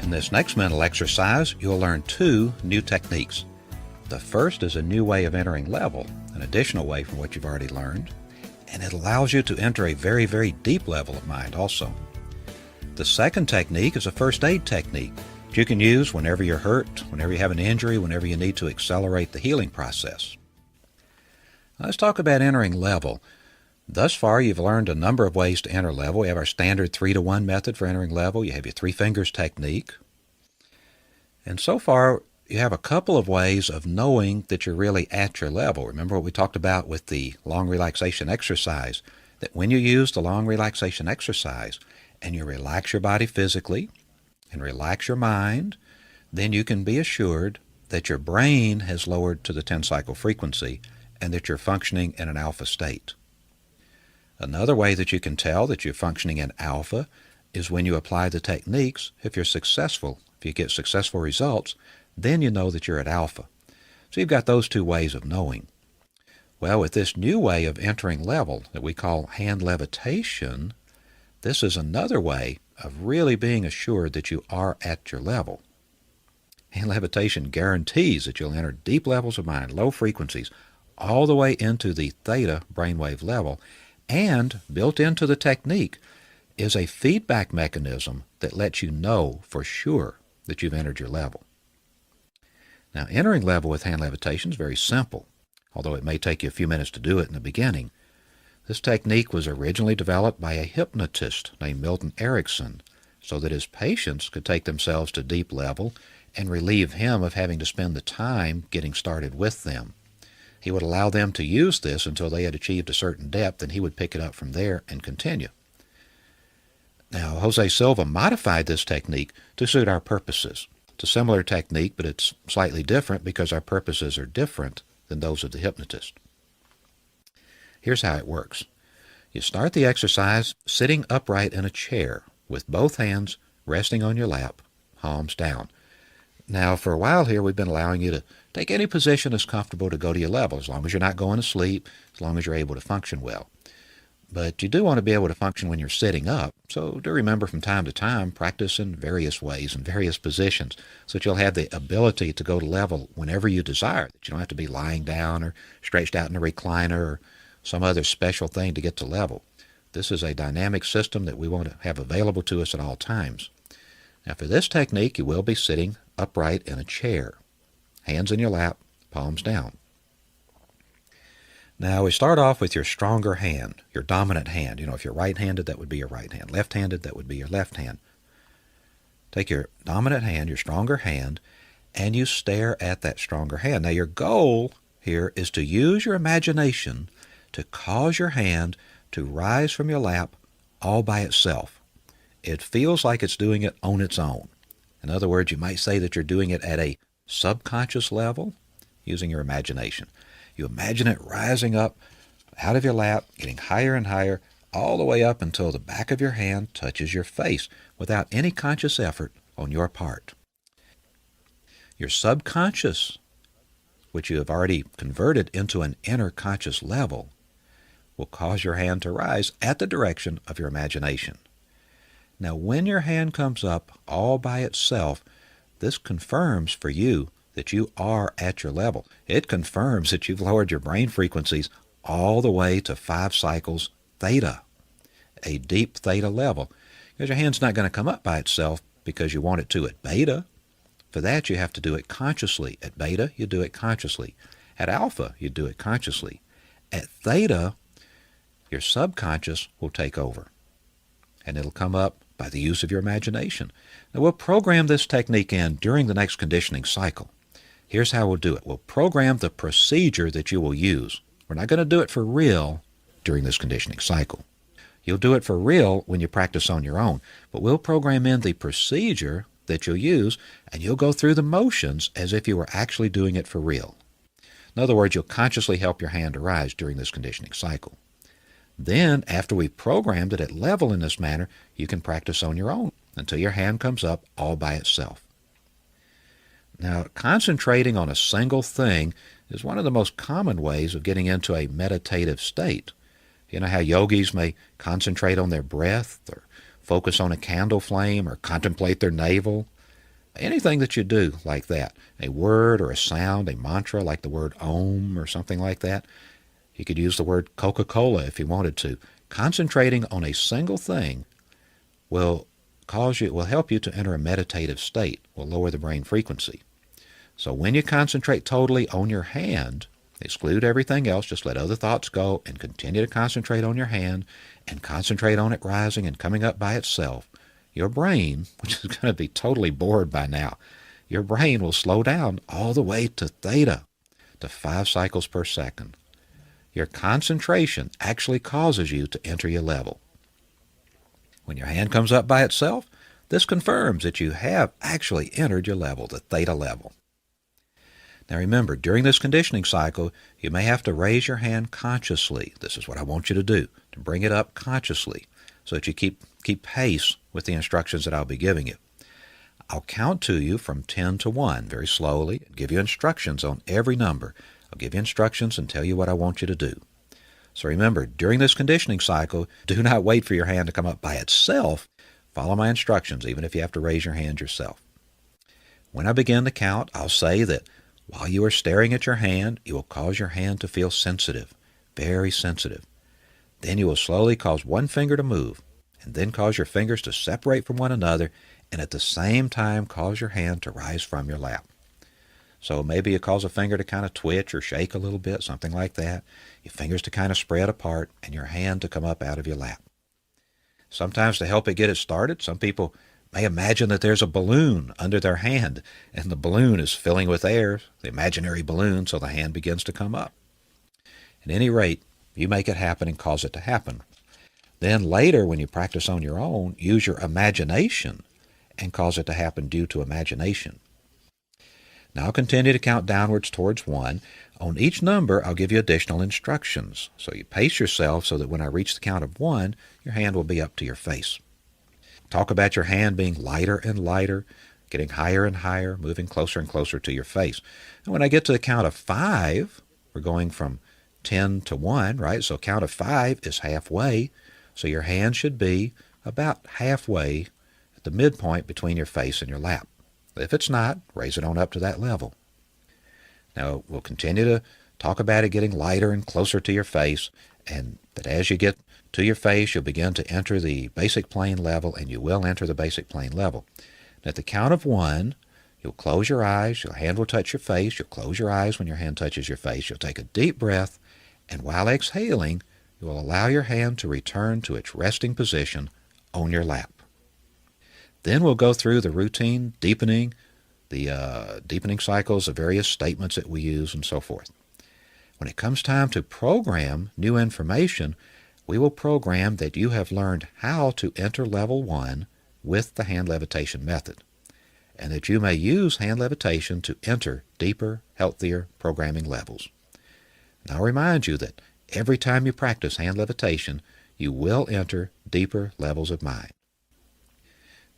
In this next mental exercise, you'll learn two new techniques. The first is a new way of entering level, an additional way from what you've already learned, and it allows you to enter a very, very deep level of mind also. The second technique is a first aid technique that you can use whenever you're hurt, whenever you have an injury, whenever you need to accelerate the healing process. Let's talk about entering level. Thus far, you've learned a number of ways to enter level. We have our standard 3-to-1 method for entering level. You have your three fingers technique. And so far, you have a couple of ways of knowing that you're really at your level. Remember what we talked about with the long relaxation exercise, that when you use the long relaxation exercise and you relax your body physically and relax your mind, then you can be assured that your brain has lowered to the 10-cycle frequency and that you're functioning in an alpha state. Another way that you can tell that you're functioning in alpha is when you apply the techniques. If you're successful, if you get successful results, then you know that you're at alpha. So you've got those two ways of knowing. Well, with this new way of entering level that we call hand levitation, this is another way of really being assured that you are at your level. Hand levitation guarantees that you'll enter deep levels of mind, low frequencies, all the way into the theta brainwave level, and built into the technique is a feedback mechanism that lets you know for sure that you've entered your level. Now, entering level with hand levitation is very simple, although it may take you a few minutes to do it in the beginning. This technique was originally developed by a hypnotist named Milton Erickson so that his patients could take themselves to deep level and relieve him of having to spend the time getting started with them. He would allow them to use this until they had achieved a certain depth, and he would pick it up from there and continue. Now, Jose Silva modified this technique to suit our purposes. It's a similar technique, but it's slightly different because our purposes are different than those of the hypnotist. Here's how it works. You start the exercise sitting upright in a chair with both hands resting on your lap, palms down. Now, for a while here, we've been allowing you to take any position that's comfortable to go to your level, as long as you're not going to sleep, as long as you're able to function well. But you do want to be able to function when you're sitting up, so do remember from time to time, practice in various ways, in various positions, so that you'll have the ability to go to level whenever you desire, that you don't have to be lying down or stretched out in a recliner or some other special thing to get to level. This is a dynamic system that we want to have available to us at all times. Now, for this technique, you will be sitting upright in a chair, hands in your lap, palms down. Now, we start off with your stronger hand, your dominant hand. If you're right-handed, that would be your right hand. Left-handed, that would be your left hand. Take your dominant hand, your stronger hand, and you stare at that stronger hand. Now, your goal here is to use your imagination to cause your hand to rise from your lap all by itself. It feels like it's doing it on its own. In other words, you might say that you're doing it at a subconscious level using your imagination. You imagine it rising up out of your lap, getting higher and higher, all the way up until the back of your hand touches your face without any conscious effort on your part. Your subconscious, which you have already converted into an inner conscious level, will cause your hand to rise at the direction of your imagination. Now, when your hand comes up all by itself, this confirms for you that you are at your level. It confirms that you've lowered your brain frequencies all the way to 5 cycles theta, a deep theta level. Because your hand's not going to come up by itself because you want it to at beta. For that, you have to do it consciously. At beta, you do it consciously. At alpha, you do it consciously. At theta, your subconscious will take over, and it'll come up by the use of your imagination. Now, we'll program this technique in during the next conditioning cycle. Here's how we'll do it. We'll program the procedure that you will use. We're not going to do it for real during this conditioning cycle. You'll do it for real when you practice on your own, but we'll program in the procedure that you'll use, and you'll go through the motions as if you were actually doing it for real. In other words, you'll consciously help your hand to rise during this conditioning cycle. Then, after we've programmed it at level in this manner, you can practice on your own until your hand comes up all by itself. Now, concentrating on a single thing is one of the most common ways of getting into a meditative state. You know how yogis may concentrate on their breath or focus on a candle flame or contemplate their navel? Anything that you do like that, a word or a sound, a mantra like the word Om or something like that. You could use the word Coca-Cola if you wanted to. Concentrating on a single thing will help you to enter a meditative state, will lower the brain frequency. So when you concentrate totally on your hand, exclude everything else, just let other thoughts go and continue to concentrate on your hand and concentrate on it rising and coming up by itself, your brain, which is going to be totally bored by now, your brain will slow down all the way to theta, to 5 cycles per second. Your concentration actually causes you to enter your level. When your hand comes up by itself, this confirms that you have actually entered your level, the theta level. Now remember, during this conditioning cycle, you may have to raise your hand consciously. This is what I want you to do, to bring it up consciously so that you keep pace with the instructions that I'll be giving you. I'll count to you from 10 to 1 very slowly, and give you instructions on every number. I'll give you instructions and tell you what I want you to do. So remember, during this conditioning cycle, do not wait for your hand to come up by itself. Follow my instructions, even if you have to raise your hand yourself. When I begin to count, I'll say that while you are staring at your hand, you will cause your hand to feel sensitive, very sensitive. Then you will slowly cause one finger to move, and then cause your fingers to separate from one another, and at the same time cause your hand to rise from your lap. So maybe you cause a finger to kind of twitch or shake a little bit, something like that. Your fingers to kind of spread apart, and your hand to come up out of your lap. Sometimes to help it get it started, some people may imagine that there's a balloon under their hand, and the balloon is filling with air, the imaginary balloon, so the hand begins to come up. At any rate, you make it happen and cause it to happen. Then later, when you practice on your own, use your imagination and cause it to happen due to imagination. Now I'll continue to count downwards towards 1. On each number, I'll give you additional instructions. So you pace yourself so that when I reach the count of 1, your hand will be up to your face. Talk about your hand being lighter and lighter, getting higher and higher, moving closer and closer to your face. And when I get to the count of 5, we're going from 10 to 1, right? So count of 5 is halfway. So your hand should be about halfway at the midpoint between your face and your lap. If it's not, raise it on up to that level. Now, we'll continue to talk about it getting lighter and closer to your face, and that as you get to your face, you'll begin to enter the basic plane level, and you will enter the basic plane level. And at the count of 1, you'll close your eyes, your hand will touch your face, you'll close your eyes when your hand touches your face, you'll take a deep breath, and while exhaling, you will allow your hand to return to its resting position on your lap. Then we'll go through the routine deepening, the deepening cycles of various statements that we use and so forth. When it comes time to program new information, we will program that you have learned how to enter level 1 with the hand levitation method, and that you may use hand levitation to enter deeper, healthier programming levels. And I'll remind you that every time you practice hand levitation, you will enter deeper levels of mind.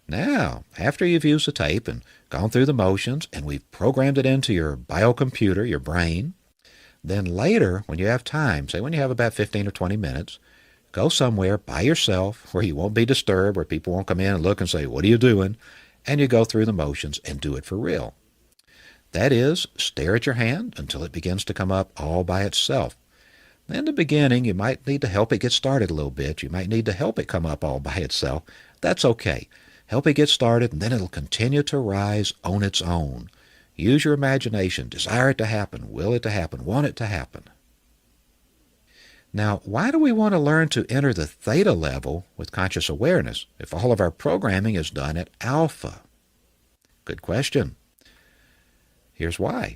Now, after you've used the tape and gone through the motions and we've programmed it into your biocomputer, your brain, then later, when you have time, say when you have about 15 or 20 minutes, go somewhere by yourself where you won't be disturbed, where people won't come in and look and say, "What are you doing?" And you go through the motions and do it for real. That is, stare at your hand until it begins to come up all by itself. In the beginning, you might need to help it get started a little bit. You might need to help it come up all by itself. That's okay. Help it get started, and then it'll continue to rise on its own. Use your imagination. Desire it to happen. Will it to happen. Want it to happen. Now, why do we want to learn to enter the theta level with conscious awareness if all of our programming is done at alpha? Good question. Here's why.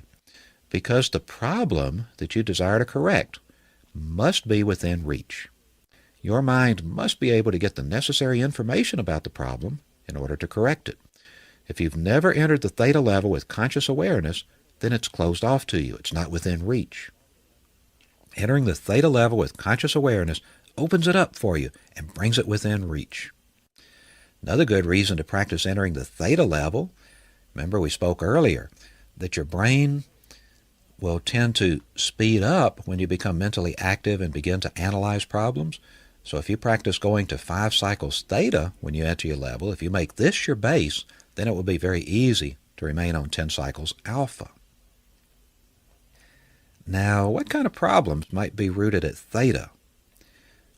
Because the problem that you desire to correct must be within reach. Your mind must be able to get the necessary information about the problem in order to correct it. If you've never entered the theta level with conscious awareness, then it's closed off to you. It's not within reach. Entering the theta level with conscious awareness opens it up for you and brings it within reach. Another good reason to practice entering the theta level, remember we spoke earlier, that your brain will tend to speed up when you become mentally active and begin to analyze problems. So if you practice going to 5 cycles theta when you enter your level, if you make this your base, then it will be very easy to remain on 10 cycles alpha. Now, what kind of problems might be rooted at theta?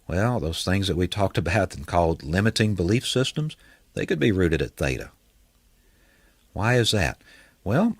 Well, those things that we talked about and called limiting belief systems, they could be rooted at theta. Why is that? Well,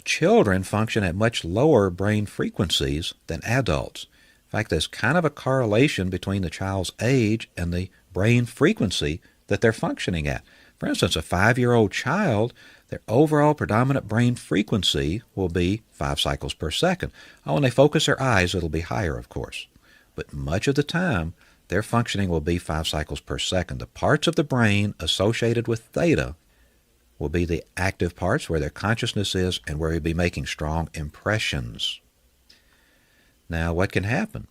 children function at much lower brain frequencies than adults. In fact, there's kind of a correlation between the child's age and the brain frequency that they're functioning at. For instance, a 5-year-old child, their overall predominant brain frequency will be 5 cycles per second. Oh, when they focus their eyes, it'll be higher, of course. But much of the time, their functioning will be 5 cycles per second. The parts of the brain associated with theta will be the active parts where their consciousness is and where you'll be making strong impressions. Now, what can happen?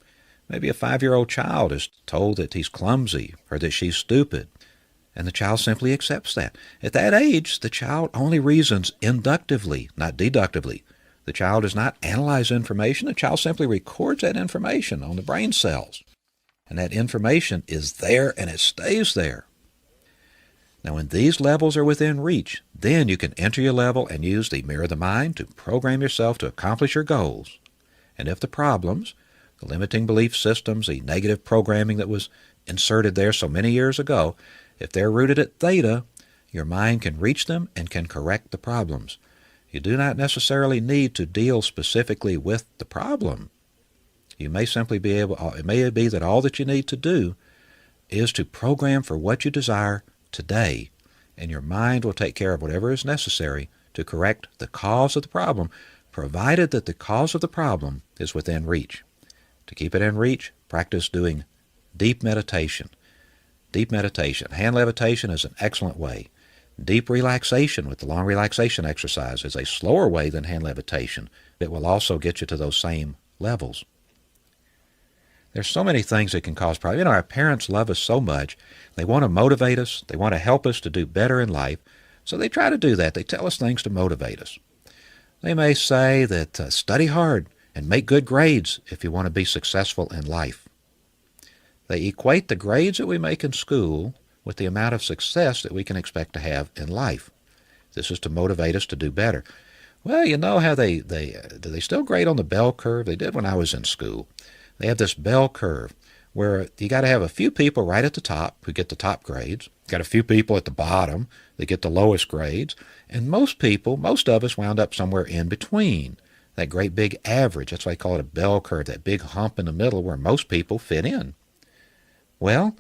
Maybe a 5-year-old child is told that he's clumsy or that she's stupid, and the child simply accepts that. At that age, the child only reasons inductively, not deductively. The child does not analyze information. The child simply records that information on the brain cells. And that information is there and it stays there. Now, when these levels are within reach, then you can enter your level and use the mirror of the mind to program yourself to accomplish your goals. And if the problems, the limiting belief systems, the negative programming that was inserted there so many years ago, if they're rooted at theta, your mind can reach them and can correct the problems. You do not necessarily need to deal specifically with the problem. You may simply be able, it may be that all that you need to do is to program for what you desire today, and your mind will take care of whatever is necessary to correct the cause of the problem, provided that the cause of the problem is within reach. To keep it in reach, practice doing deep meditation. Deep meditation. Hand levitation is an excellent way. Deep relaxation with the long relaxation exercise is a slower way than hand levitation. It will also get you to those same levels. There's so many things that can cause problems. You know, our parents love us so much. They want to motivate us. They want to help us to do better in life. So they try to do that. They tell us things to motivate us. They may say that study hard and make good grades if you want to be successful in life. They equate the grades that we make in school with the amount of success that we can expect to have in life. This is to motivate us to do better. Well, you know how do they still grade on the bell curve? They did when I was in school. They have this bell curve where you got to have a few people right at the top who get the top grades, got a few people at the bottom that get the lowest grades, and most of us wound up somewhere in between, that great big average. That's why they call it a bell curve, that big hump in the middle where most people fit in. Well,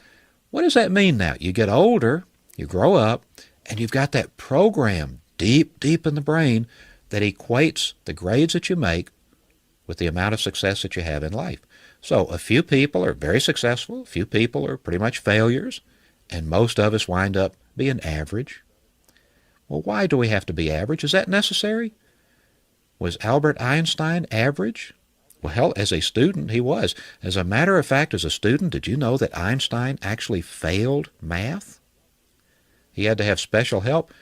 what does that mean now? You get older, you grow up, and you've got that program deep, deep in the brain that equates the grades that you make with the amount of success that you have in life. So a few people are very successful, a few people are pretty much failures, and most of us wind up being average. Well, why do we have to be average? Is that necessary? Was Albert Einstein average? Well, as a student, he was. As a matter of fact, as a student, did you know that Einstein actually failed math? He had to have special help.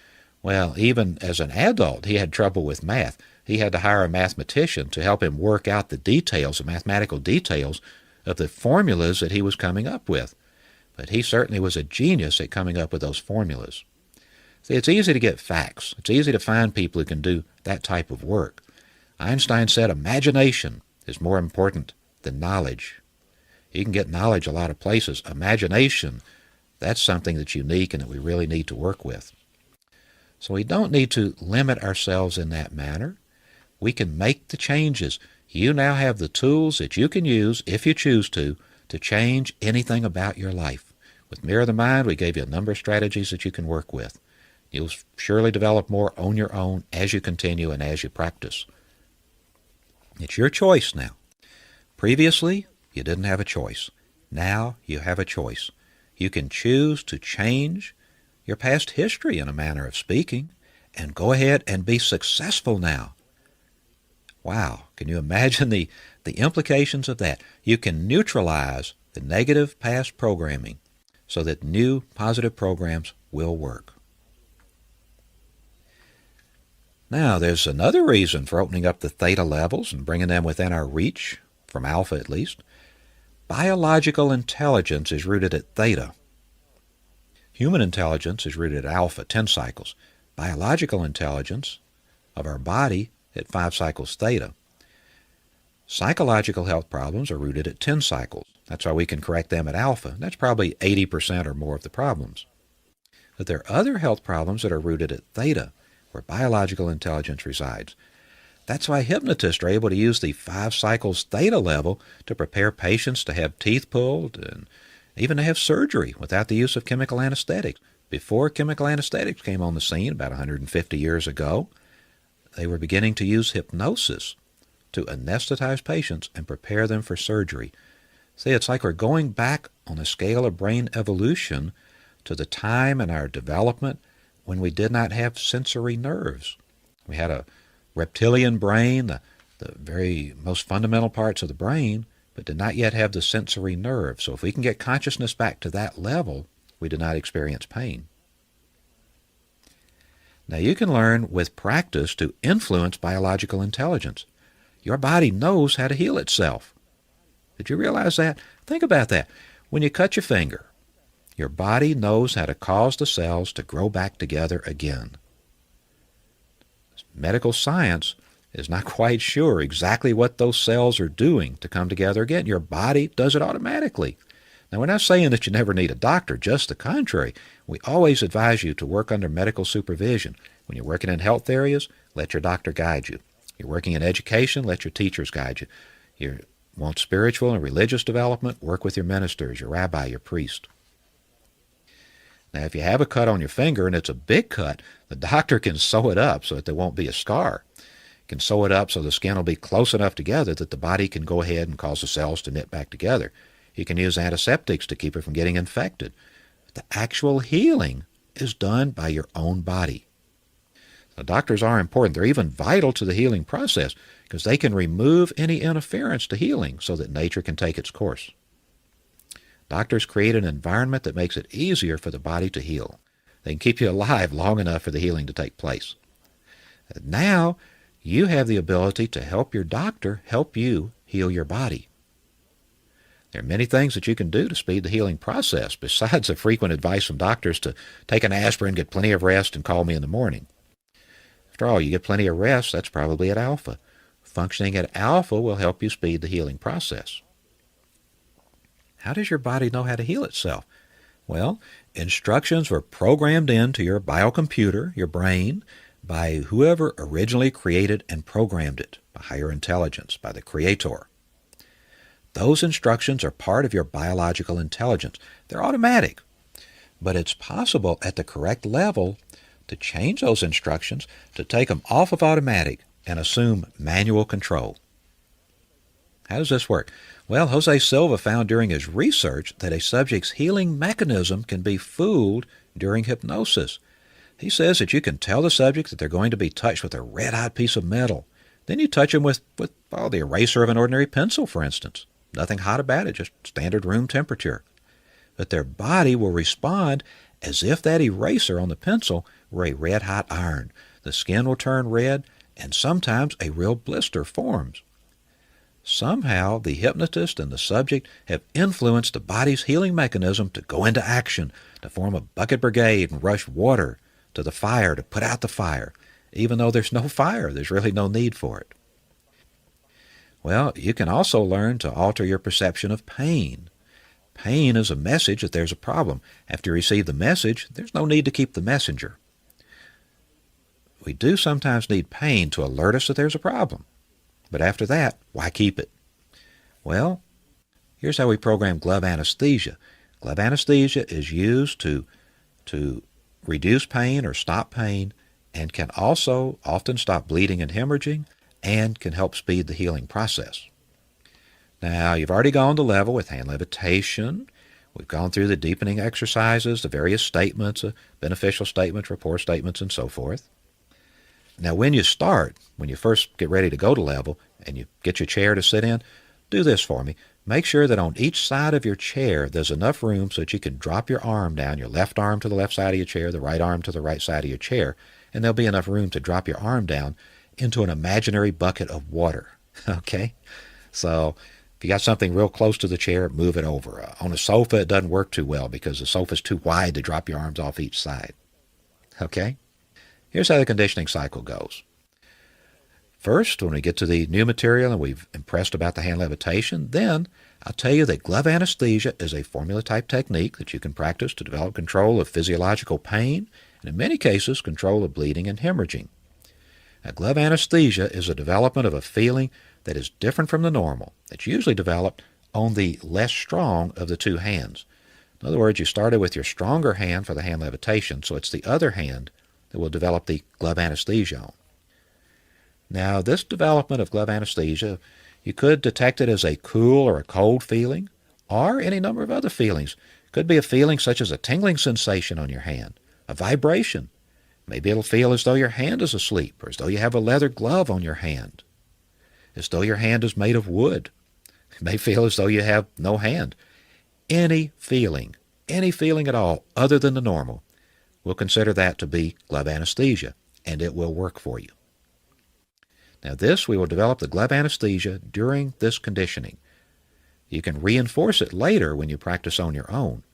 Well, even as an adult, he had trouble with math. He had to hire a mathematician to help him work out the details, the mathematical details of the formulas that he was coming up with. But he certainly was a genius at coming up with those formulas. See, it's easy to get facts. It's easy to find people who can do that type of work. Einstein said imagination is more important than knowledge. You can get knowledge a lot of places. Imagination, that's something that's unique and that we really need to work with. So we don't need to limit ourselves in that manner. We can make the changes. You now have the tools that you can use, if you choose to change anything about your life. With Mirror the Mind, we gave you a number of strategies that you can work with. You'll surely develop more on your own as you continue and as you practice. It's your choice now. Previously, you didn't have a choice. Now you have a choice. You can choose to change your past history, in a manner of speaking, and go ahead and be successful now. Wow, can you imagine the implications of that? You can neutralize the negative past programming so that new positive programs will work. Now, there's another reason for opening up the theta levels and bringing them within our reach, from alpha at least. Biological intelligence is rooted at theta. Human intelligence is rooted at alpha, 10 cycles. Biological intelligence of our body at 5 cycles theta. Psychological health problems are rooted at 10 cycles. That's why we can correct them at alpha. That's probably 80% or more of the problems. But there are other health problems that are rooted at theta, where biological intelligence resides. That's why hypnotists are able to use the 5 cycles theta level to prepare patients to have teeth pulled and even to have surgery without the use of chemical anesthetics. Before chemical anesthetics came on the scene about 150 years ago, they were beginning to use hypnosis to anesthetize patients and prepare them for surgery. See, it's like we're going back on a scale of brain evolution to the time in our development when we did not have sensory nerves. We had a reptilian brain, the very most fundamental parts of the brain, but did not yet have the sensory nerve. So if we can get consciousness back to that level, we do not experience pain. Now you can learn with practice to influence biological intelligence. Your body knows how to heal itself. Did you realize that? Think about that. When you cut your finger, your body knows how to cause the cells to grow back together again. Medical science is not quite sure exactly what those cells are doing to come together again. Your body does it automatically. Now, we're not saying that you never need a doctor, just the contrary. We always advise you to work under medical supervision. When you're working in health areas, let your doctor guide you. You're working in education, let your teachers guide you. You want spiritual and religious development, work with your ministers, your rabbi, your priest. Now, if you have a cut on your finger and it's a big cut, the doctor can sew it up so that there won't be a scar. Can sew it up so the skin will be close enough together that the body can go ahead and cause the cells to knit back together. You can use antiseptics to keep it from getting infected. The actual healing is done by your own body. Now, doctors are important. They're even vital to the healing process because they can remove any interference to healing so that nature can take its course. Doctors create an environment that makes it easier for the body to heal. They can keep you alive long enough for the healing to take place. And now, you have the ability to help your doctor help you heal your body. There are many things that you can do to speed the healing process, besides the frequent advice from doctors to take an aspirin, get plenty of rest, and call me in the morning. After all, you get plenty of rest, that's probably at alpha. Functioning at alpha will help you speed the healing process. How does your body know how to heal itself? Well, instructions were programmed into your biocomputer, your brain, by whoever originally created and programmed it, by higher intelligence, by the Creator. Those instructions are part of your biological intelligence. They're automatic, but it's possible at the correct level to change those instructions, to take them off of automatic and assume manual control. How does this work? Well, Jose Silva found during his research that a subject's healing mechanism can be fooled during hypnosis. He says that you can tell the subject that they're going to be touched with a red-hot piece of metal. Then you touch them with the eraser of an ordinary pencil, for instance. Nothing hot about it, just standard room temperature. But their body will respond as if that eraser on the pencil were a red-hot iron. The skin will turn red, and sometimes a real blister forms. Somehow, the hypnotist and the subject have influenced the body's healing mechanism to go into action, to form a bucket brigade and rush water to the fire to put out the fire. Even though there's no fire, there's really no need for it. Well, you can also learn to alter your perception of pain. Pain is a message that there's a problem. After you receive the message, there's no need to keep the messenger. We do sometimes need pain to alert us that there's a problem. But after that, why keep it? Well, here's how we program glove anesthesia. Glove anesthesia is used to reduce pain or stop pain, and can also often stop bleeding and hemorrhaging, and can help speed the healing process. Now, you've already gone to level with hand levitation. We've gone through the deepening exercises, the various statements, beneficial statements, rapport statements, and so forth. Now, when you first get ready to go to level, and you get your chair to sit in, do this for me. Make sure that on each side of your chair there's enough room so that you can drop your arm down, your left arm to the left side of your chair, the right arm to the right side of your chair, and there'll be enough room to drop your arm down into an imaginary bucket of water. Okay? So if you got something real close to the chair, move it over. On a sofa, it doesn't work too well because the sofa's too wide to drop your arms off each side. Okay? Here's how the conditioning cycle goes. First, when we get to the new material and we've impressed about the hand levitation, then I'll tell you that glove anesthesia is a formula-type technique that you can practice to develop control of physiological pain and, in many cases, control of bleeding and hemorrhaging. Now, glove anesthesia is a development of a feeling that is different from the normal. It's usually developed on the less strong of the two hands. In other words, you started with your stronger hand for the hand levitation, so it's the other hand that will develop the glove anesthesia on. Now, this development of glove anesthesia, you could detect it as a cool or a cold feeling, or any number of other feelings. It could be a feeling such as a tingling sensation on your hand, a vibration. Maybe it'll feel as though your hand is asleep, or as though you have a leather glove on your hand, as though your hand is made of wood. It may feel as though you have no hand. Any feeling at all other than the normal, we'll consider that to be glove anesthesia, and it will work for you. Now we will develop the glove anesthesia during this conditioning. You can reinforce it later when you practice on your own,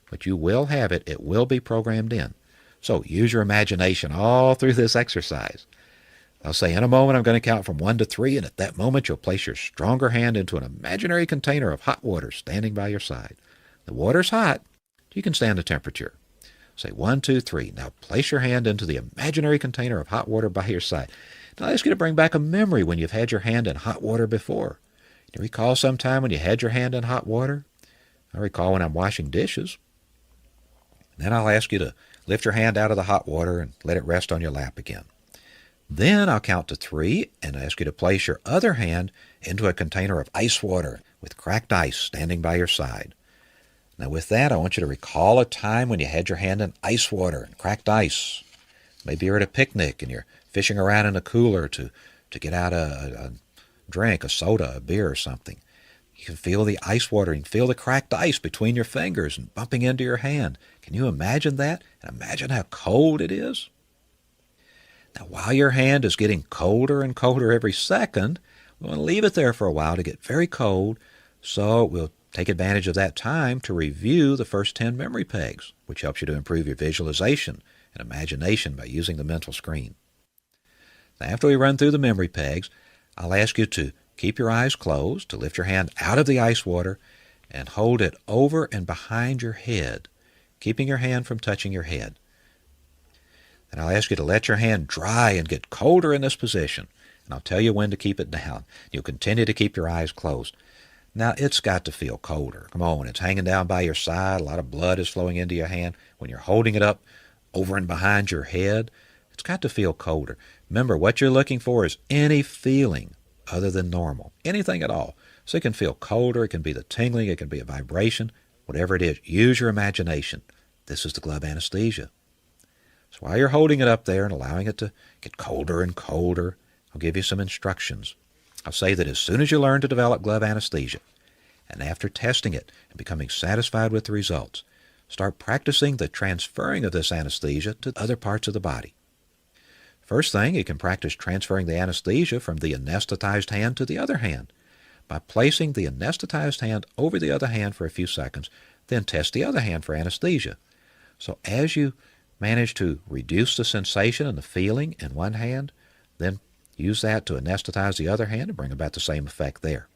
but you will have it. It will be programmed in. So use your imagination all through this exercise. I'll say in a moment I'm going to count from 1 to 3, and at that moment you'll place your stronger hand into an imaginary container of hot water standing by your side. The water's hot. You can stand the temperature. Say 1, 2, 3. Now place your hand into the imaginary container of hot water by your side. Now I ask you to bring back a memory when you've had your hand in hot water before. Do you recall some time when you had your hand in hot water? I recall when I'm washing dishes. Then I'll ask you to lift your hand out of the hot water and let it rest on your lap again. Then I'll count to 3 and ask you to place your other hand into a container of ice water with cracked ice standing by your side. Now with that, I want you to recall a time when you had your hand in ice water and cracked ice. Maybe you're at a picnic and you're fishing around in a cooler to get out a drink, a soda, a beer or something. You can feel the ice water. You can feel the cracked ice between your fingers and bumping into your hand. Can you imagine that? And imagine how cold it is? Now, while your hand is getting colder and colder every second, we want to leave it there for a while to get very cold, so we'll take advantage of that time to review the first 10 memory pegs, which helps you to improve your visualization and imagination by using the mental screen. Now, after we run through the memory pegs, I'll ask you to keep your eyes closed, to lift your hand out of the ice water and hold it over and behind your head, keeping your hand from touching your head. And I'll ask you to let your hand dry and get colder in this position, and I'll tell you when to keep it down. You'll continue to keep your eyes closed. Now, it's got to feel colder. Come on, when it's hanging down by your side, a lot of blood is flowing into your hand. When you're holding it up over and behind your head, it's got to feel colder. Remember, what you're looking for is any feeling other than normal, anything at all. So it can feel colder, it can be the tingling, it can be a vibration, whatever it is. Use your imagination. This is the glove anesthesia. So while you're holding it up there and allowing it to get colder and colder, I'll give you some instructions. I'll say that as soon as you learn to develop glove anesthesia, and after testing it and becoming satisfied with the results, start practicing the transferring of this anesthesia to other parts of the body. First thing, you can practice transferring the anesthesia from the anesthetized hand to the other hand by placing the anesthetized hand over the other hand for a few seconds, then test the other hand for anesthesia. So as you manage to reduce the sensation and the feeling in one hand, then use that to anesthetize the other hand and bring about the same effect there.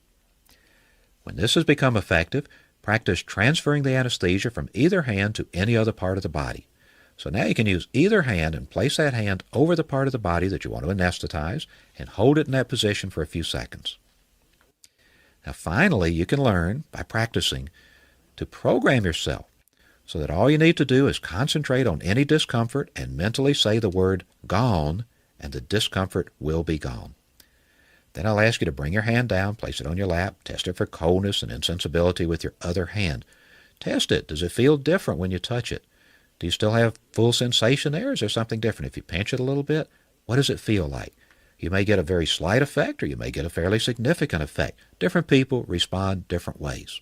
When this has become effective, practice transferring the anesthesia from either hand to any other part of the body. So now you can use either hand and place that hand over the part of the body that you want to anesthetize and hold it in that position for a few seconds. Now finally, you can learn, by practicing, to program yourself so that all you need to do is concentrate on any discomfort and mentally say the word gone, and the discomfort will be gone. Then I'll ask you to bring your hand down, place it on your lap, test it for coldness and insensibility with your other hand. Test it. Does it feel different when you touch it? Do you still have full sensation there? Is there something different? If you pinch it a little bit, what does it feel like? You may get a very slight effect, or you may get a fairly significant effect. Different people respond different ways.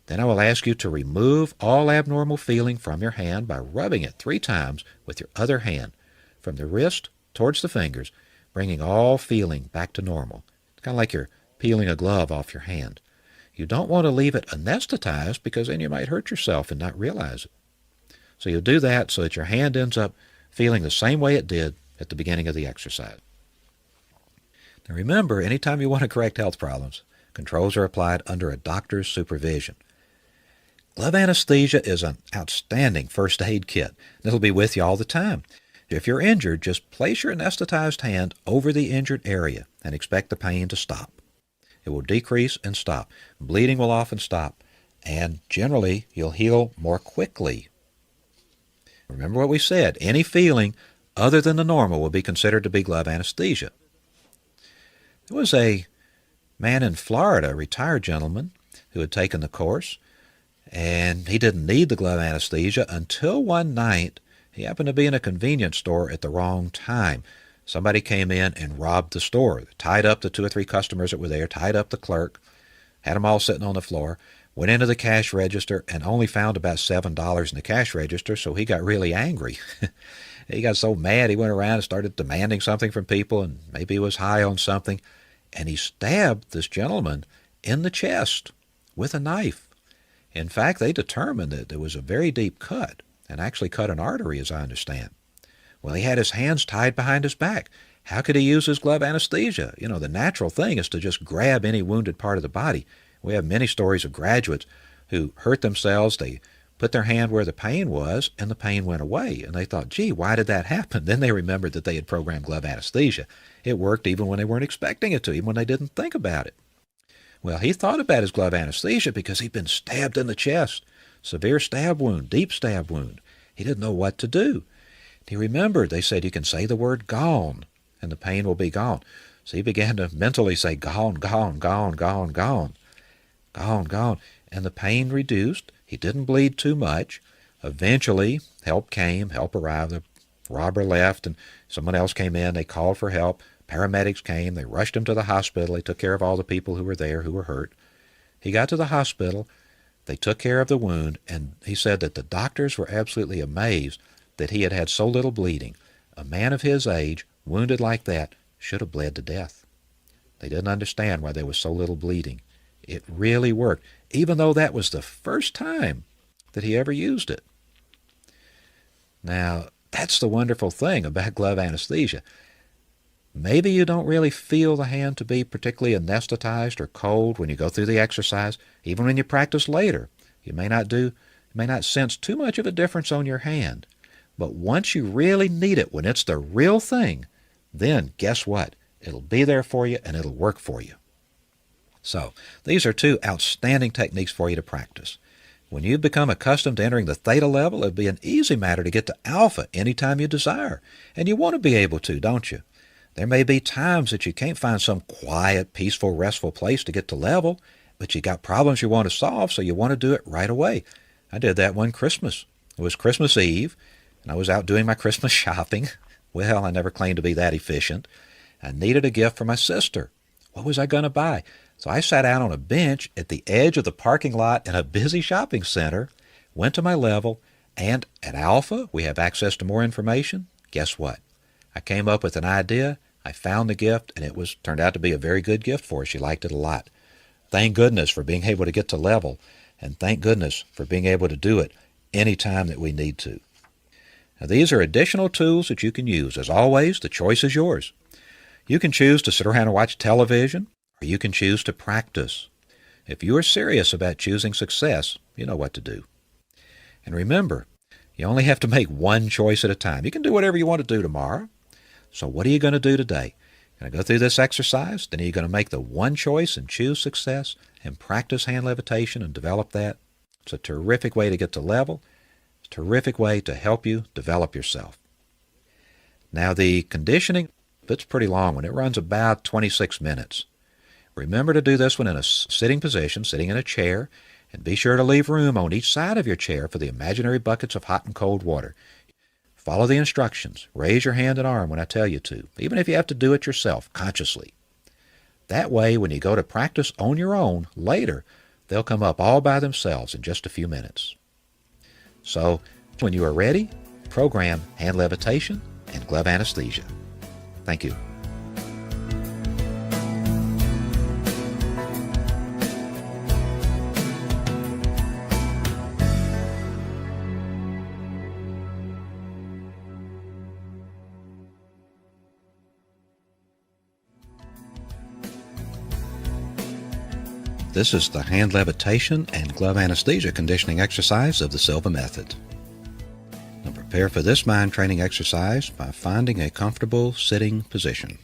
Then I will ask you to remove all abnormal feeling from your hand by rubbing it 3 times with your other hand, from the wrist towards the fingers, bringing all feeling back to normal. It's kind of like you're peeling a glove off your hand. You don't want to leave it anesthetized because then you might hurt yourself and not realize it. So you'll do that so that your hand ends up feeling the same way it did at the beginning of the exercise. Now remember, anytime you want to correct health problems, controls are applied under a doctor's supervision. Glove anesthesia is an outstanding first aid kit. It'll be with you all the time. If you're injured, just place your anesthetized hand over the injured area and expect the pain to stop. It will decrease and stop. Bleeding will often stop, and generally you'll heal more quickly. Remember what we said, any feeling other than the normal will be considered to be glove anesthesia. There was a man in Florida, a retired gentleman, who had taken the course, and he didn't need the glove anesthesia until one night he happened to be in a convenience store at the wrong time. Somebody came in and robbed the store, tied up the 2 or 3 customers that were there, tied up the clerk, had them all sitting on the floor, went into the cash register and only found about $7 in the cash register, so he got really angry. He got so mad he went around and started demanding something from people, and maybe he was high on something, and he stabbed this gentleman in the chest with a knife. In fact, they determined that there was a very deep cut, and actually cut an artery, as I understand. Well, he had his hands tied behind his back. How could he use his glove anesthesia? You know, the natural thing is to just grab any wounded part of the body. We have many stories of graduates who hurt themselves. They put their hand where the pain was, and the pain went away. And they thought, gee, why did that happen? Then they remembered that they had programmed glove anesthesia. It worked even when they weren't expecting it to, even when they didn't think about it. Well, he thought about his glove anesthesia because he'd been stabbed in the chest. Severe stab wound, deep stab wound. He didn't know what to do. He remembered, they said, you can say the word gone, and the pain will be gone. So he began to mentally say, gone, gone, gone, gone, gone, gone, gone. And the pain reduced. He didn't bleed too much. Eventually, help came, help arrived. The robber left, and someone else came in. They called for help. Paramedics came. They rushed him to the hospital. They took care of all the people who were there who were hurt. He got to the hospital. They took care of the wound, and he said that the doctors were absolutely amazed that he had had so little bleeding. A man of his age, wounded like that, should have bled to death. They didn't understand why there was so little bleeding. It really worked, even though that was the first time that he ever used it. Now, that's the wonderful thing about glove anesthesia. Maybe you don't really feel the hand to be particularly anesthetized or cold when you go through the exercise. Even when you practice later, you may not sense too much of a difference on your hand. But once you really need it, when it's the real thing, then guess what? It'll be there for you and it'll work for you. So these are 2 outstanding techniques for you to practice. When you become accustomed to entering the theta level, it'll be an easy matter to get to alpha anytime you desire. And you want to be able to, don't you? There may be times that you can't find some quiet, peaceful, restful place to get to level, but you got problems you want to solve, so you want to do it right away. I did that one Christmas. It was Christmas Eve, and I was out doing my Christmas shopping. Well, I never claimed to be that efficient. I needed a gift for my sister. What was I going to buy? So I sat out on a bench at the edge of the parking lot in a busy shopping center, went to my level, and at Alpha, we have access to more information. Guess what? I came up with an idea, I found the gift, and it turned out to be a very good gift for her. She liked it a lot. Thank goodness for being able to get to level, and thank goodness for being able to do it any time that we need to. Now, these are additional tools that you can use. As always, the choice is yours. You can choose to sit around and watch television, or you can choose to practice. If you are serious about choosing success, you know what to do. And remember, you only have to make one choice at a time. You can do whatever you want to do tomorrow. So what are you going to do today? You're going to go through this exercise, then you're going to make the one choice and choose success and practice hand levitation and develop that. It's a terrific way to get to level. It's a terrific way to help you develop yourself. Now the conditioning, it's pretty long one. It runs about 26 minutes. Remember to do this one in a sitting position, sitting in a chair, and be sure to leave room on each side of your chair for the imaginary buckets of hot and cold water. Follow the instructions. Raise your hand and arm when I tell you to, even if you have to do it yourself, consciously. That way, when you go to practice on your own later, they'll come up all by themselves in just a few minutes. So, when you are ready, program hand levitation and glove anesthesia. Thank you. This is the hand levitation and glove anesthesia conditioning exercise of the Silva method. Now prepare for this mind training exercise by finding a comfortable sitting position.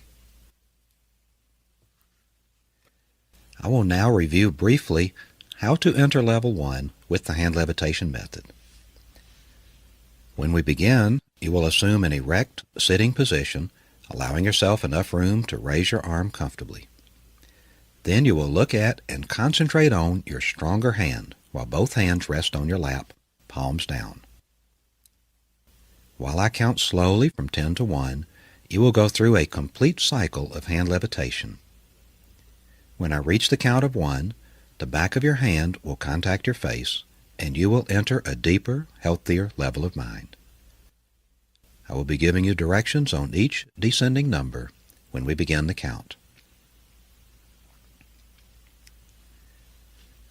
I will now review briefly how to enter level 1 with the hand levitation method. When we begin, you will assume an erect sitting position, allowing yourself enough room to raise your arm comfortably. Then you will look at and concentrate on your stronger hand while both hands rest on your lap, palms down. While I count slowly from 10 to 1, you will go through a complete cycle of hand levitation. When I reach the count of 1, the back of your hand will contact your face, and you will enter a deeper, healthier level of mind. I will be giving you directions on each descending number when we begin the count.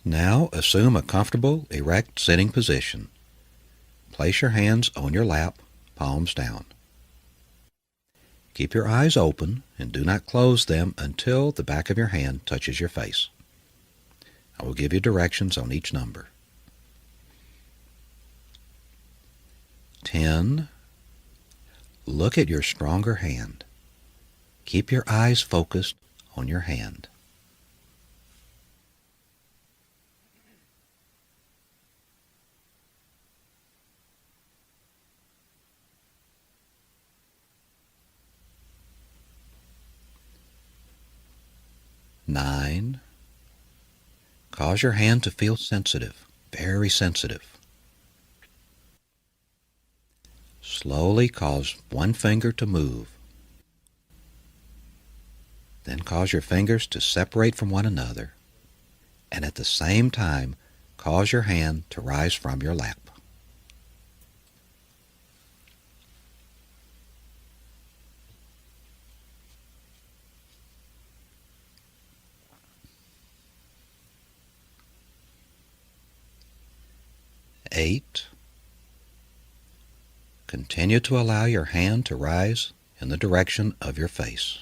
Now assume a comfortable, erect sitting position. Place your hands on your lap, palms down. Keep your eyes open and do not close them until the back of your hand touches your face. I will give you directions on each number. 10. Look at your stronger hand. Keep your eyes focused on your hand. 9. Cause your hand to feel sensitive, very sensitive. Slowly cause one finger to move. Then cause your fingers to separate from one another, and at the same time cause your hand to rise from your lap. 8. Continue to allow your hand to rise in the direction of your face.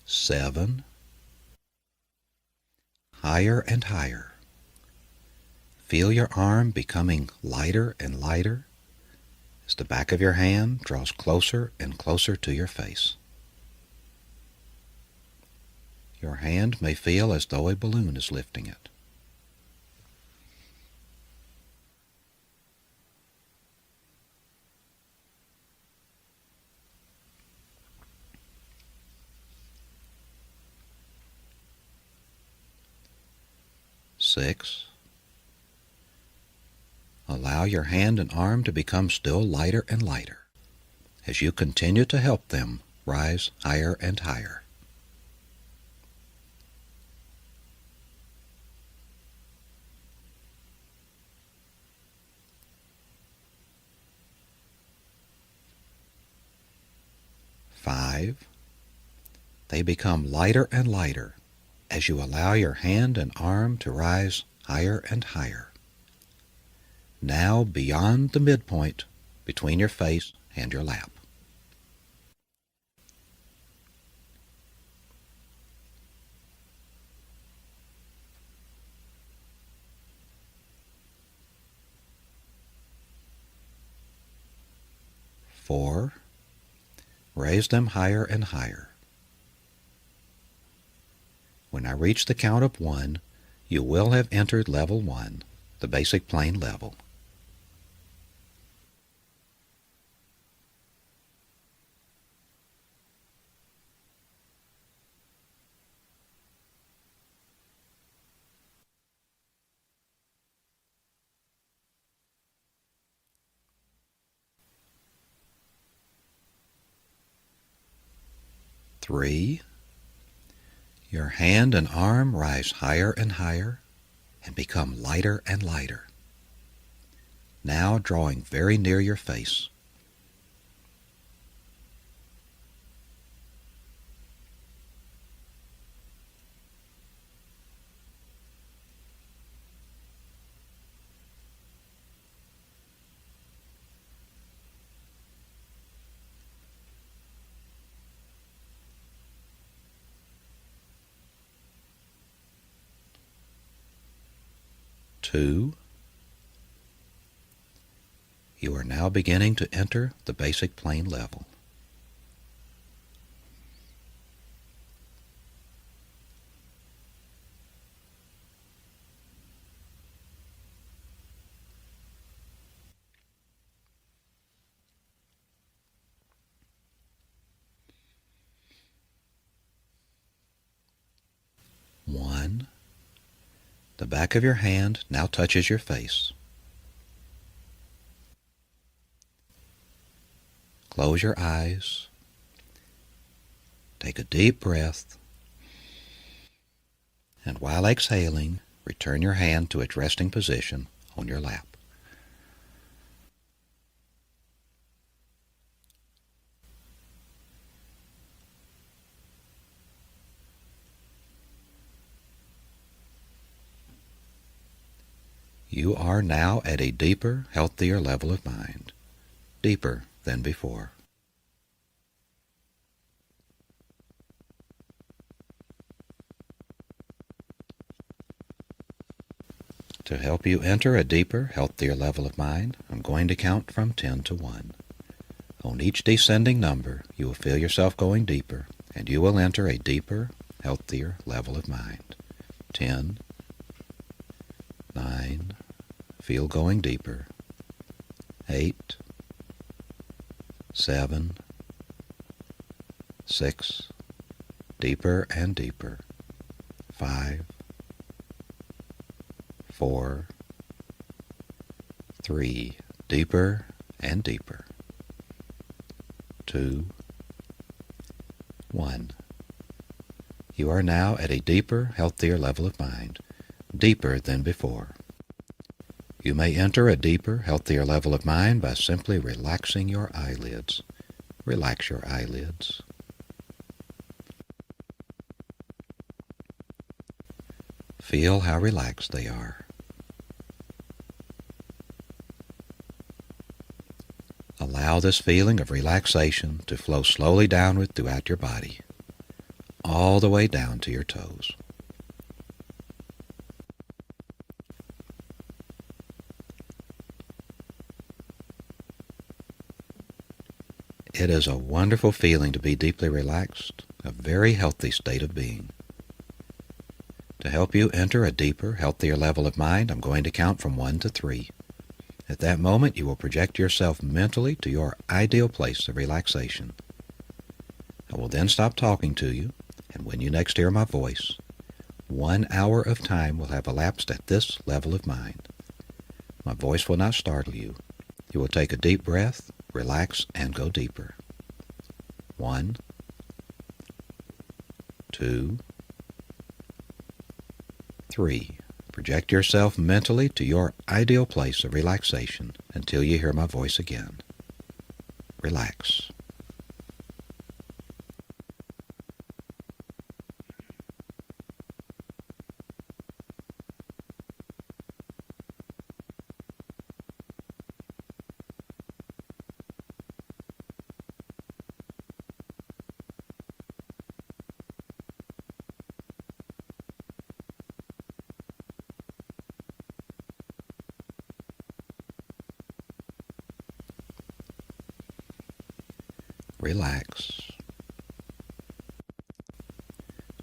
7. Higher and higher. Feel your arm becoming lighter and lighter as the back of your hand draws closer and closer to your face. Your hand may feel as though a balloon is lifting it. 6. Allow your hand and arm to become still lighter and lighter as you continue to help them rise higher and higher. 5. They become lighter and lighter as you allow your hand and arm to rise higher and higher. Now beyond the midpoint between your face and your lap. 4. Raise them higher and higher. When I reach the count of 1, you will have entered level 1, the basic plane level. 3. Your hand and arm rise higher and higher and become lighter and lighter, now drawing very near your face. 2. You are now beginning to enter the basic plane level. 1. The back of your hand now touches your face. Close your eyes. Take a deep breath. And while exhaling, return your hand to its resting position on your lap. You are now at a deeper, healthier level of mind, deeper than before. To help you enter a deeper, healthier level of mind, I'm going to count from 10 to 1. On each descending number, you will feel yourself going deeper, and you will enter a deeper, healthier level of mind. 10, 9, feel going deeper. 8, 7, 6, deeper and deeper. 5, 4, 3, deeper and deeper. 2, 1. You are now at a deeper, healthier level of mind, deeper than before. You may enter a deeper, healthier level of mind by simply relaxing your eyelids. Relax your eyelids. Feel how relaxed they are. Allow this feeling of relaxation to flow slowly downward throughout your body, all the way down to your toes. It is a wonderful feeling to be deeply relaxed, a very healthy state of being. To help you enter a deeper, healthier level of mind, I'm going to count from 1 to 3. At that moment, you will project yourself mentally to your ideal place of relaxation. I will then stop talking to you, and when you next hear my voice, 1 hour of time will have elapsed at this level of mind. My voice will not startle you. You will take a deep breath, relax, and go deeper. 1, 2, 3. Project yourself mentally to your ideal place of relaxation until you hear my voice again. Relax. Relax.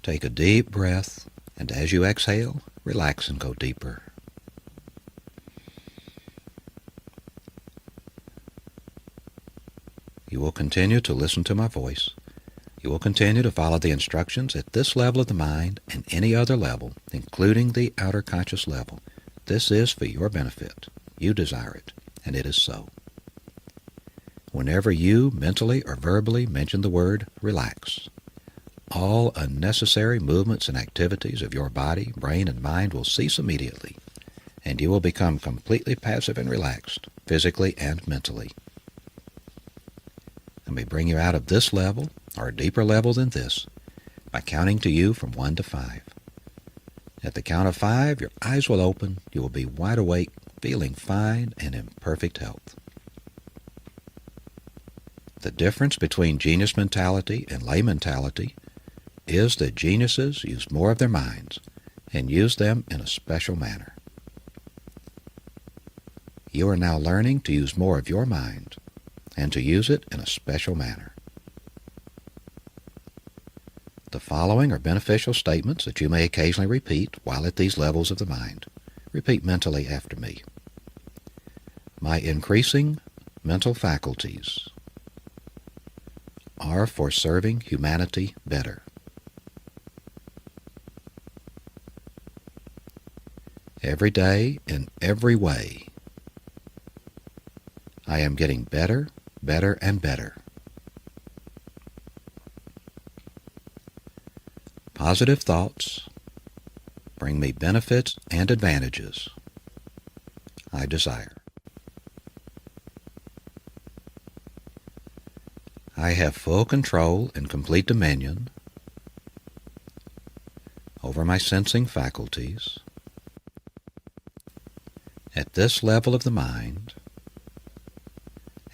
Take a deep breath, and as you exhale, relax and go deeper. You will continue to listen to my voice. You will continue to follow the instructions at this level of the mind and any other level, including the outer conscious level. This is for your benefit. You desire it, and it is so. Whenever you mentally or verbally mention the word relax, all unnecessary movements and activities of your body, brain, and mind will cease immediately, and you will become completely passive and relaxed, physically and mentally. Let me bring you out of this level, or a deeper level than this, by counting to you from 1 to 5. At the count of 5, your eyes will open, you will be wide awake, feeling fine and in perfect health. The difference between genius mentality and lay mentality is that geniuses use more of their minds and use them in a special manner. You are now learning to use more of your mind and to use it in a special manner. The following are beneficial statements that you may occasionally repeat while at these levels of the mind. Repeat mentally after me. My increasing mental faculties are for serving humanity better. Every day, in every way, I am getting better, better, and better. Positive thoughts bring me benefits and advantages I desire. I have full control and complete dominion over my sensing faculties at this level of the mind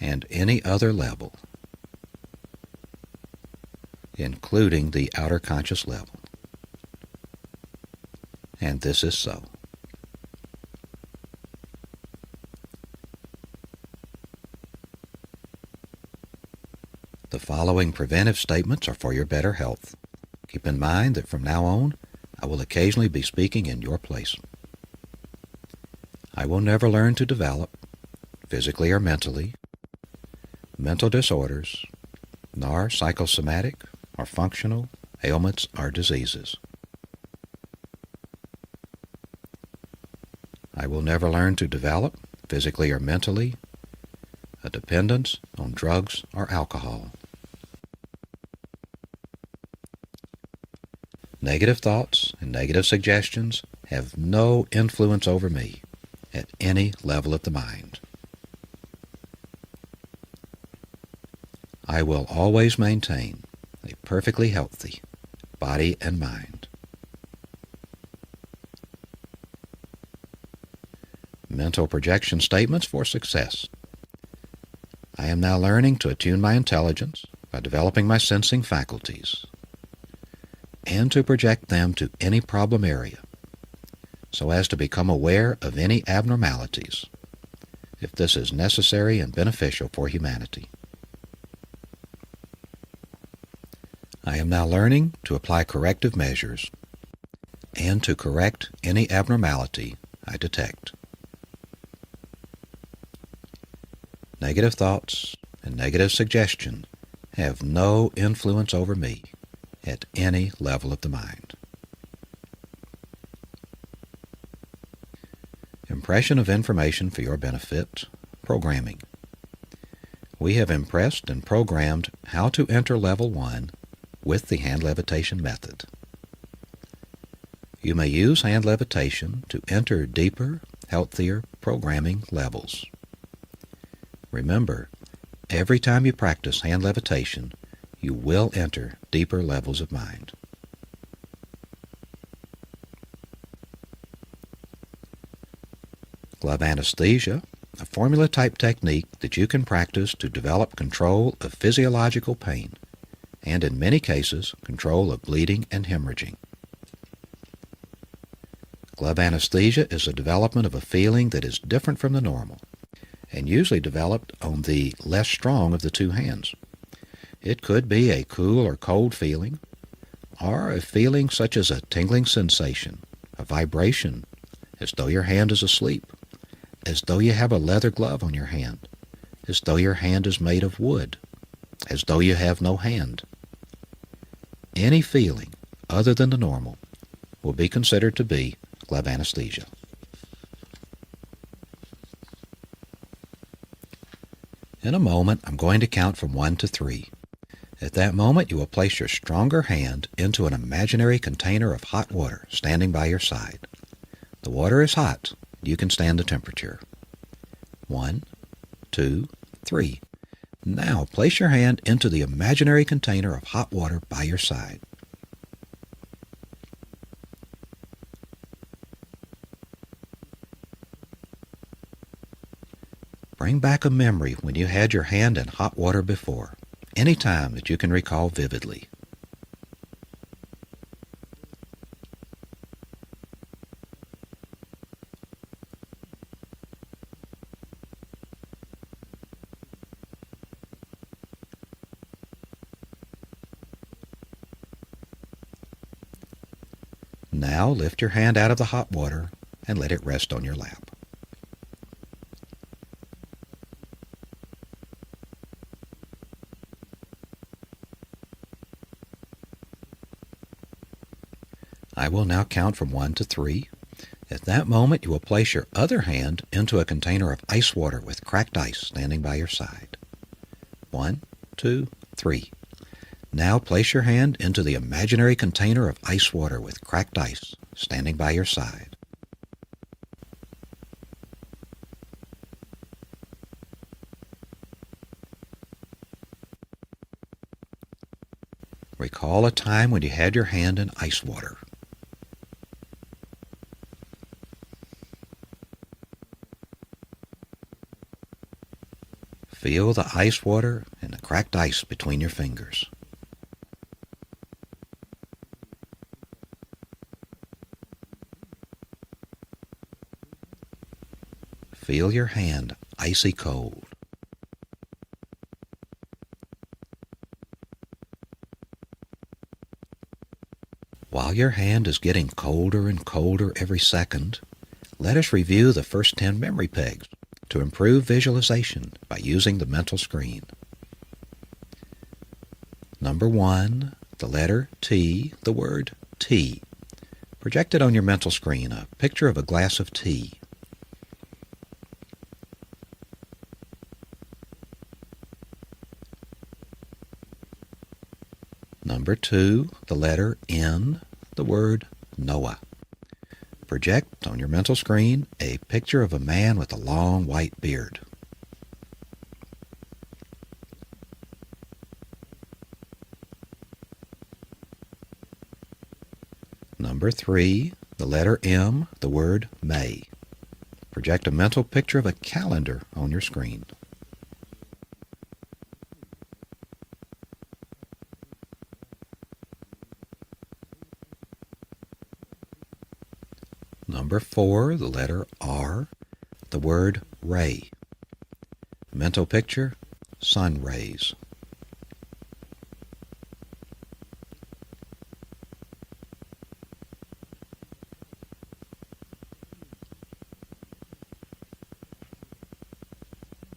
and any other level, including the outer conscious level. And this is so. The following preventive statements are for your better health. Keep in mind that from now on, I will occasionally be speaking in your place. I will never learn to develop, physically or mentally, mental disorders, nor psychosomatic or functional ailments or diseases. I will never learn to develop, physically or mentally, a dependence on drugs or alcohol. Negative thoughts and negative suggestions have no influence over me at any level of the mind. I will always maintain a perfectly healthy body and mind. Mental projection statements for success. I am now learning to attune my intelligence by developing my sensing faculties and to project them to any problem area so as to become aware of any abnormalities if this is necessary and beneficial for humanity. I am now learning to apply corrective measures and to correct any abnormality I detect. Negative thoughts and negative suggestion have no influence over me at any level of the mind. Impression of information for your benefit, programming. We have impressed and programmed how to enter level 1 with the hand levitation method. You may use hand levitation to enter deeper, healthier programming levels. Remember, every time you practice hand levitation, you will enter deeper levels of mind. Glove anesthesia, a formula-type technique that you can practice to develop control of physiological pain, and in many cases, control of bleeding and hemorrhaging. Glove anesthesia is a development of a feeling that is different from the normal, and usually developed on the less strong of the two hands. It could be a cool or cold feeling, or a feeling such as a tingling sensation, a vibration, as though your hand is asleep, as though you have a leather glove on your hand, as though your hand is made of wood, as though you have no hand. Any feeling other than the normal will be considered to be glove anesthesia. In a moment, I'm going to count from 1 to 3. At that moment, you will place your stronger hand into an imaginary container of hot water standing by your side. The water is hot. You can stand the temperature. 1, 2, 3. Now, place your hand into the imaginary container of hot water by your side. Bring back a memory when you had your hand in hot water before, any time that you can recall vividly. Now lift your hand out of the hot water and let it rest on your lap. I will now count from 1 to 3. At that moment, you will place your other hand into a container of ice water with cracked ice standing by your side. 1, 2, 3. Now place your hand into the imaginary container of ice water with cracked ice standing by your side. Recall a time when you had your hand in ice water. Feel the ice water and the cracked ice between your fingers. Feel your hand icy cold. While your hand is getting colder and colder every second, let us review the first 10 memory pegs to improve visualization by using the mental screen. Number 1, the letter T, the word tea. Projected on your mental screen a picture of a glass of tea. Number 2, the letter N, the word Noah. Project on your mental screen a picture of a man with a long white beard. Number 3, the letter M, the word May. Project a mental picture of a calendar on your screen. Number 4, the letter R, the word ray. Mental picture, sun rays.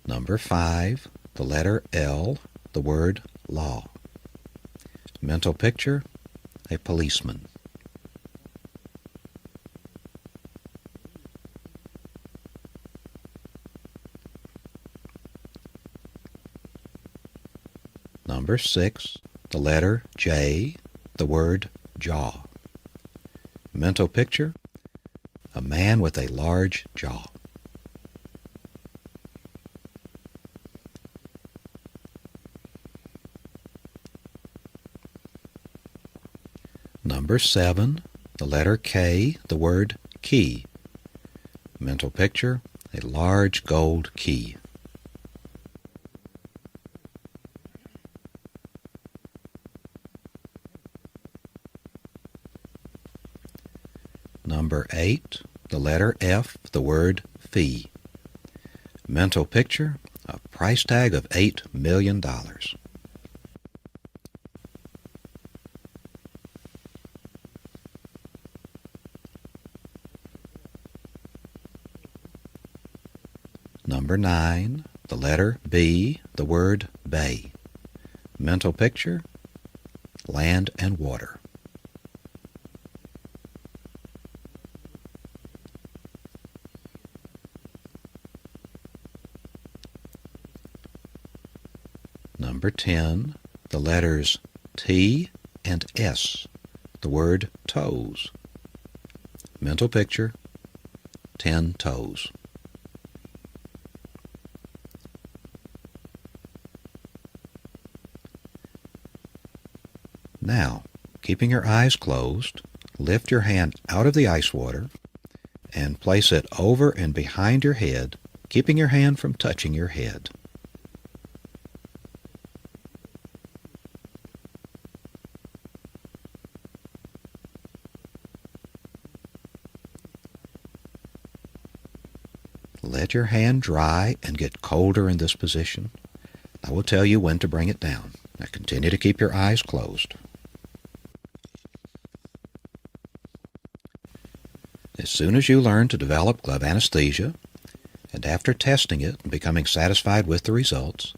Number 5, the letter L, the word law. Mental picture, a policeman. Number 6, the letter J, the word jaw. Mental picture, a man with a large jaw. Number 7, the letter K, the word key. Mental picture, a large gold key. Number 8, the letter F, the word fee. Mental picture, a price tag of $8 million. Number 9, the letter B, the word bay. Mental picture, land and water. Number 10, the letters T and S, the word toes. Mental picture, 10 toes. Now, keeping your eyes closed, lift your hand out of the ice water and place it over and behind your head, keeping your hand from touching your head. Let your hand dry and get colder in this position. I will tell you when to bring it down. Now continue to keep your eyes closed. As soon as you learn to develop glove anesthesia, and after testing it and becoming satisfied with the results,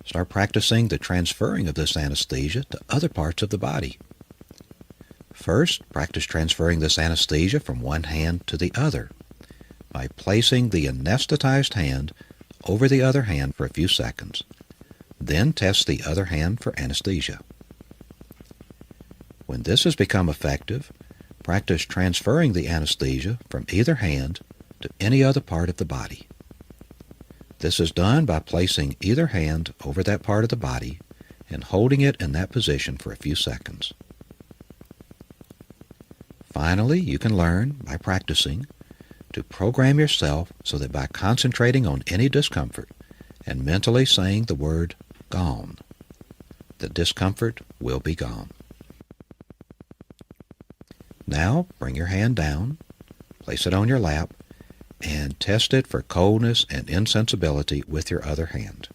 start practicing the transferring of this anesthesia to other parts of the body. First, practice transferring this anesthesia from one hand to the other by placing the anesthetized hand over the other hand for a few seconds. Then test the other hand for anesthesia. When this has become effective, practice transferring the anesthesia from either hand to any other part of the body. This is done by placing either hand over that part of the body and holding it in that position for a few seconds. Finally, you can learn, by practicing, to program yourself so that by concentrating on any discomfort and mentally saying the word gone, the discomfort will be gone. Now, bring your hand down, place it on your lap, and test it for coldness and insensibility with your other hand.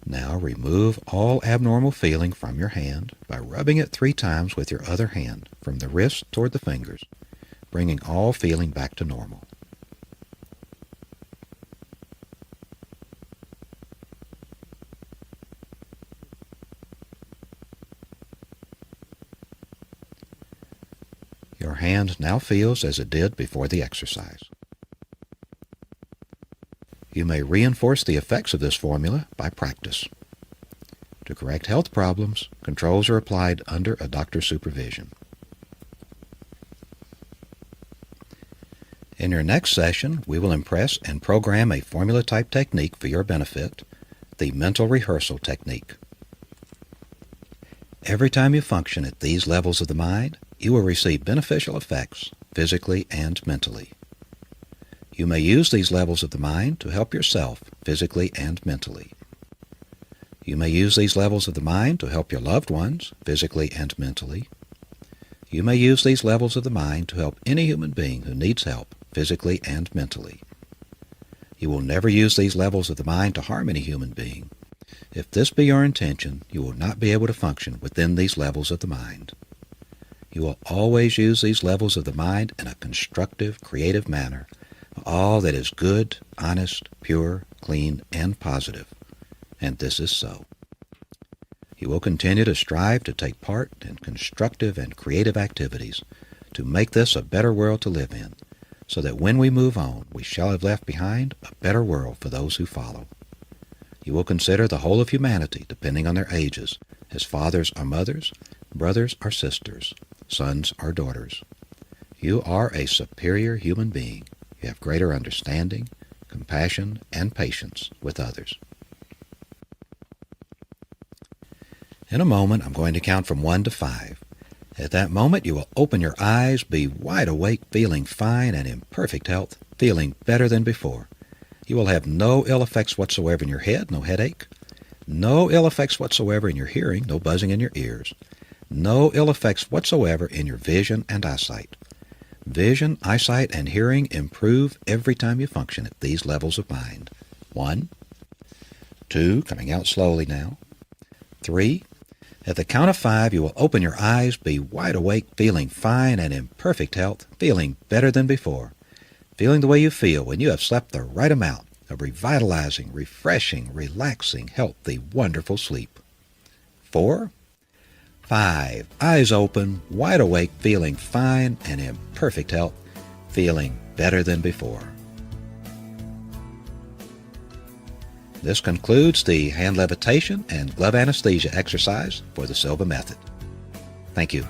Now remove all abnormal feeling from your hand by rubbing it 3 times with your other hand from the wrist toward the fingers, bringing all feeling back to normal. Your hand now feels as it did before the exercise. You may reinforce the effects of this formula by practice. To correct health problems, controls are applied under a doctor's supervision. In your next session, we will impress and program a formula-type technique for your benefit, the mental rehearsal technique. Every time you function at these levels of the mind, you will receive beneficial effects physically and mentally. You may use these levels of the mind to help yourself physically and mentally. You may use these levels of the mind to help your loved ones physically and mentally. You may use these levels of the mind to help any human being who needs help physically and mentally. You will never use these levels of the mind to harm any human being. If this be your intention, you will not be able to function within these levels of the mind. You will always use these levels of the mind in a constructive, creative manner, all that is good, honest, pure, clean, and positive. And this is so. You will continue to strive to take part in constructive and creative activities to make this a better world to live in, so that when we move on, we shall have left behind a better world for those who follow. You will consider the whole of humanity, depending on their ages, as fathers or mothers, brothers or sisters, sons or daughters. You are a superior human being. You have greater understanding, compassion, and patience with others. In a moment, I'm going to count from 1 to 5. At that moment, you will open your eyes, be wide awake, feeling fine and in perfect health, feeling better than before. You will have no ill effects whatsoever in your head, no headache, no ill effects whatsoever in your hearing, no buzzing in your ears, no ill effects whatsoever in your vision and eyesight. Vision, eyesight, and hearing improve every time you function at these levels of mind. 1, 2, coming out slowly now. 3. At the count of 5, you will open your eyes, be wide awake, feeling fine and in perfect health, feeling better than before, feeling the way you feel when you have slept the right amount of revitalizing, refreshing, relaxing, healthy, wonderful sleep. 4, 5. Eyes open, wide awake, feeling fine and in perfect health, feeling better than before. This concludes the hand levitation and glove anesthesia exercise for the Silva method. Thank you.